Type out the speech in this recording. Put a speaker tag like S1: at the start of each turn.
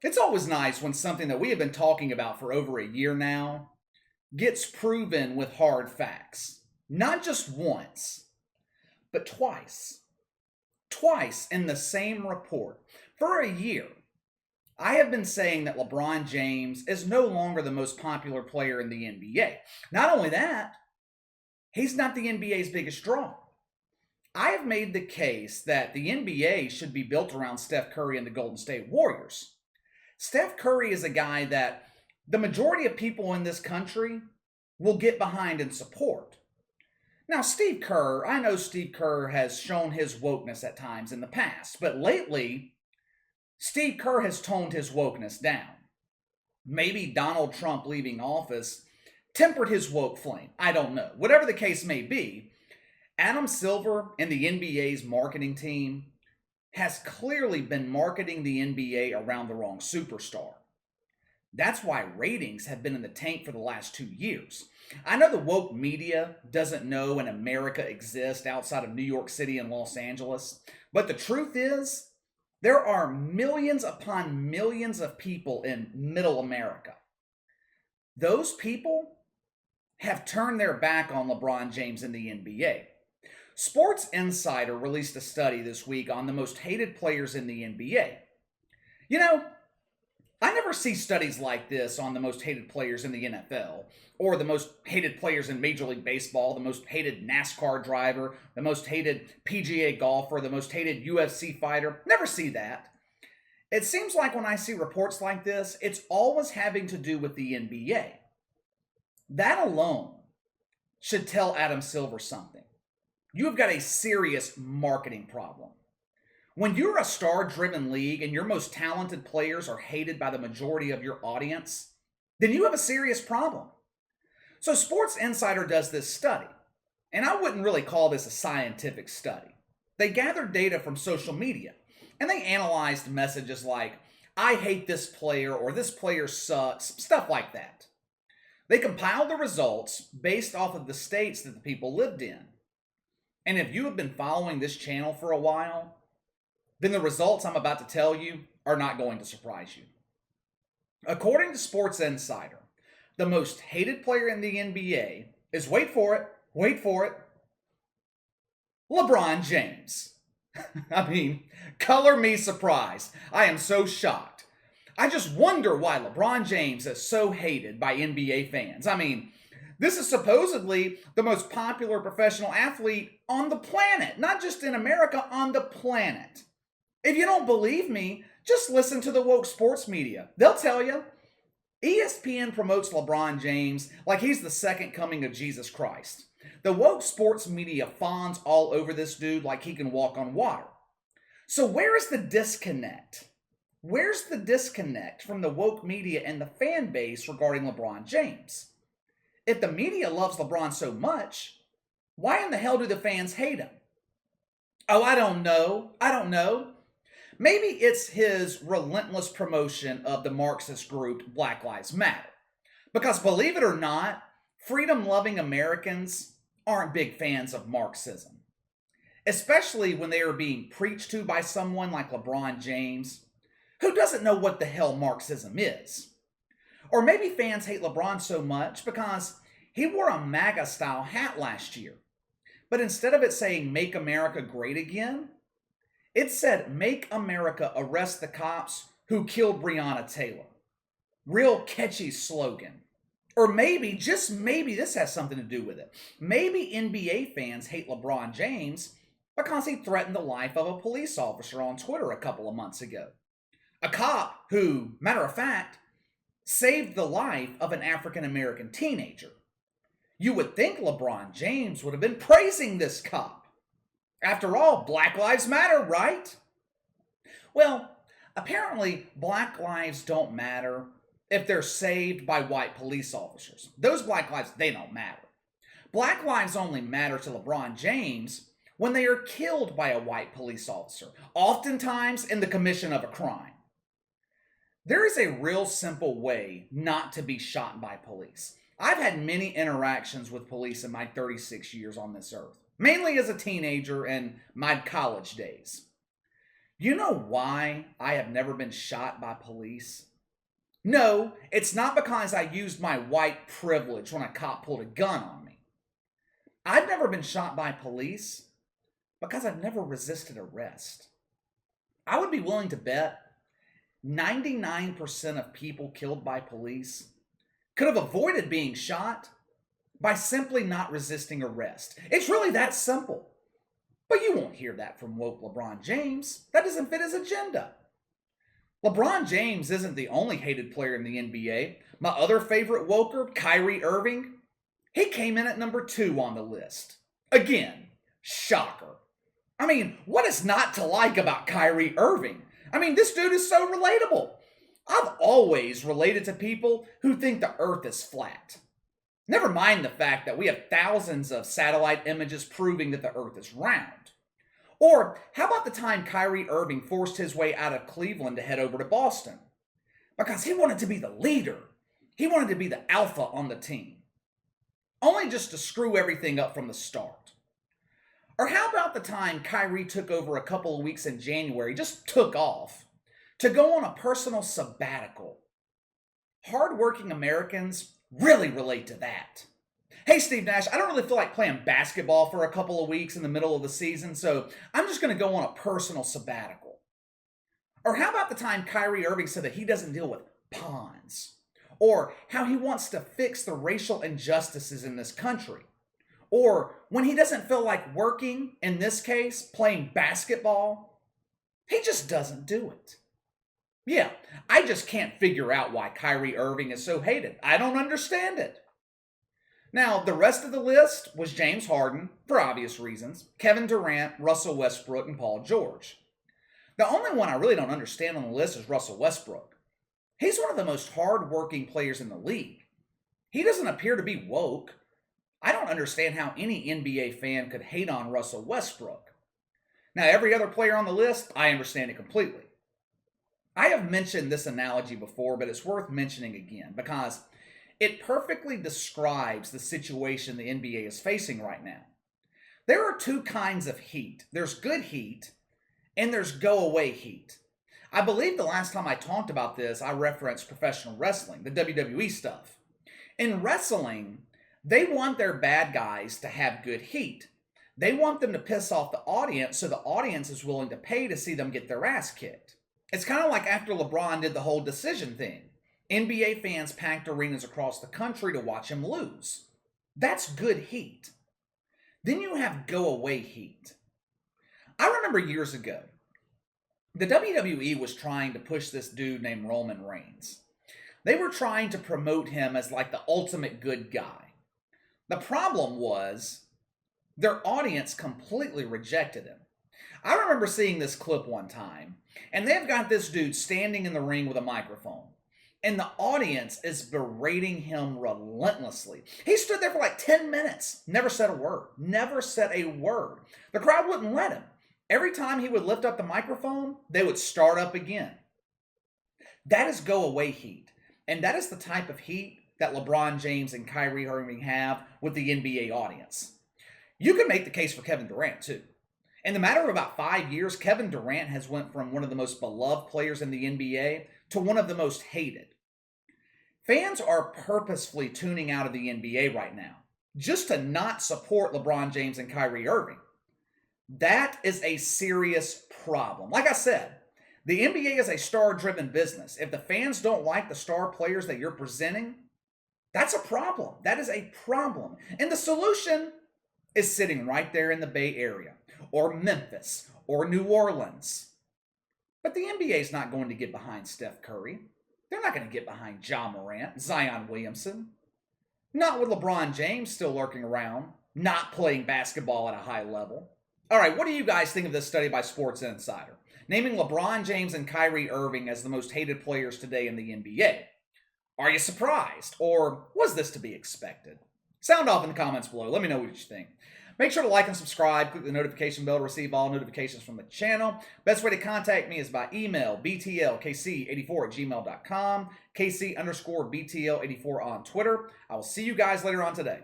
S1: It's always nice when something that we have been talking about for over a year now gets proven with hard facts. Not just once, but twice. Twice in the same report. For a year, I have been saying that LeBron James is no longer the most popular player in the NBA. Not only that, he's not the NBA's biggest draw. I have made the case that the NBA should be built around Steph Curry and the Golden State Warriors. Steph Curry is a guy that the majority of people in this country will get behind and support. Now, Steve Kerr, I know Steve Kerr has shown his wokeness at times in the past, but lately, Steve Kerr has toned his wokeness down. Maybe Donald Trump leaving office tempered his woke flame. I don't know. Whatever the case may be, Adam Silver and the NBA's marketing team has clearly been marketing the NBA around the wrong superstar. That's why ratings have been in the tank for the last 2 years. I know the woke media doesn't know an America exists outside of New York City and Los Angeles, but the truth is, there are millions upon millions of people in middle America. Those people have turned their back on LeBron James and the NBA. Sports Insider released a study this week on the most hated players in the NBA. You know, I never see studies like this on the most hated players in the NFL, or the most hated players in Major League Baseball, the most hated NASCAR driver, the most hated PGA golfer, the most hated UFC fighter. Never see that. It seems like when I see reports like this, it's always having to do with the NBA. That alone should tell Adam Silver something. You've got a serious marketing problem. When you're a star-driven league and your most talented players are hated by the majority of your audience, then you have a serious problem. So Sports Insider does this study, and I wouldn't really call this a scientific study. They gathered data from social media, and they analyzed messages like, "I hate this player," or "this player sucks," stuff like that. They compiled the results based off of the states that the people lived in. And if you have been following this channel for a while, then the results I'm about to tell you are not going to surprise you. According to Sports Insider, the most hated player in the NBA is, wait for it, LeBron James. I mean, color me surprised. I am so shocked. I just wonder why LeBron James is so hated by NBA fans. I mean, this is supposedly the most popular professional athlete on the planet, not just in America, on the planet. If you don't believe me, just listen to the woke sports media. They'll tell you. ESPN promotes LeBron James like he's the second coming of Jesus Christ. The woke sports media fawns all over this dude like he can walk on water. So where is the disconnect? Where's the disconnect from the woke media and the fan base regarding LeBron James? If the media loves LeBron so much, why in the hell do the fans hate him? Oh, I don't know. Maybe it's his relentless promotion of the Marxist group Black Lives Matter. Because believe it or not, freedom-loving Americans aren't big fans of Marxism. Especially when they are being preached to by someone like LeBron James, who doesn't know what the hell Marxism is. Or maybe fans hate LeBron so much because he wore a MAGA-style hat last year. But instead of it saying, "Make America Great Again," it said, "Make America Arrest the Cops Who Killed Breonna Taylor." Real catchy slogan. Or maybe, just maybe, this has something to do with it. Maybe NBA fans hate LeBron James because he threatened the life of a police officer on Twitter a couple of months ago. A cop who, matter of fact, saved the life of an African-American teenager. You would think LeBron James would have been praising this cop. After all, Black Lives Matter, right? Well, apparently Black lives don't matter if they're saved by white police officers. Those Black lives, they don't matter. Black lives only matter to LeBron James when they are killed by a white police officer, oftentimes in the commission of a crime. There is a real simple way not to be shot by police. I've had many interactions with police in my 36 years on this earth, mainly as a teenager and my college days. You know why I have never been shot by police? No, it's not because I used my white privilege when a cop pulled a gun on me. I've never been shot by police because I've never resisted arrest. I would be willing to bet 99% of people killed by police could have avoided being shot by simply not resisting arrest. It's really that simple. But you won't hear that from woke LeBron James. That doesn't fit his agenda. LeBron James isn't the only hated player in the NBA. My other favorite woker, Kyrie Irving, he came in at number 2 on the list. Again, shocker. I mean, what is not to like about Kyrie Irving? I mean, this dude is so relatable. I've always related to people who think the earth is flat. Never mind the fact that we have thousands of satellite images proving that the earth is round. Or how about the time Kyrie Irving forced his way out of Cleveland to head over to Boston? Because he wanted to be the leader. He wanted to be the alpha on the team. Only just to screw everything up from the start. Or how about the time Kyrie took over a couple of weeks in January, just took off, to go on a personal sabbatical? Hardworking Americans really relate to that. Hey, Steve Nash, I don't really feel like playing basketball for a couple of weeks in the middle of the season, so I'm just going to go on a personal sabbatical. Or how about the time Kyrie Irving said that he doesn't deal with pawns? Or how he wants to fix the racial injustices in this country? Or when he doesn't feel like working, in this case, playing basketball, he just doesn't do it. Yeah, I just can't figure out why Kyrie Irving is so hated. I don't understand it. Now, the rest of the list was James Harden, for obvious reasons, Kevin Durant, Russell Westbrook, and Paul George. The only one I really don't understand on the list is Russell Westbrook. He's one of the most hard-working players in the league. He doesn't appear to be woke. I don't understand how any NBA fan could hate on Russell Westbrook. Now, every other player on the list, I understand it completely. I have mentioned this analogy before, but it's worth mentioning again because it perfectly describes the situation the NBA is facing right now. There are 2 kinds of heat. There's good heat and there's go-away heat. I believe the last time I talked about this, I referenced professional wrestling, the WWE stuff. In wrestling, they want their bad guys to have good heat. They want them to piss off the audience so the audience is willing to pay to see them get their ass kicked. It's kind of like after LeBron did the whole decision thing. NBA fans packed arenas across the country to watch him lose. That's good heat. Then you have go-away heat. I remember years ago, the WWE was trying to push this dude named Roman Reigns. They were trying to promote him as like the ultimate good guy. The problem was their audience completely rejected him. I remember seeing this clip one time, and they've got this dude standing in the ring with a microphone. And the audience is berating him relentlessly. He stood there for like 10 minutes, never said a word. Never said a word. The crowd wouldn't let him. Every time he would lift up the microphone, they would start up again. That is go-away heat. And that is the type of heat that LeBron James and Kyrie Irving have with the NBA audience. You can make the case for Kevin Durant too. In the matter of about 5 years, Kevin Durant has went from one of the most beloved players in the NBA to one of the most hated. Fans are purposefully tuning out of the NBA right now just to not support LeBron James and Kyrie Irving. That is a serious problem. Like I said, the NBA is a star-driven business. If the fans don't like the star players that you're presenting, that's a problem. That is a problem. And the solution is sitting right there in the Bay Area, or Memphis, or New Orleans. But the NBA is not going to get behind Steph Curry. They're not going to get behind Ja Morant, Zion Williamson. Not with LeBron James still lurking around, not playing basketball at a high level. All right, what do you guys think of this study by Sports Insider, naming LeBron James and Kyrie Irving as the most hated players today in the NBA? Are you surprised, or was this to be expected? Sound off in the comments below. Let me know what you think. Make sure to like and subscribe. Click the notification bell to receive all notifications from the channel. Best way to contact me is by email, btlkc84@gmail.com, kc_btl84 on Twitter. I will see you guys later on today.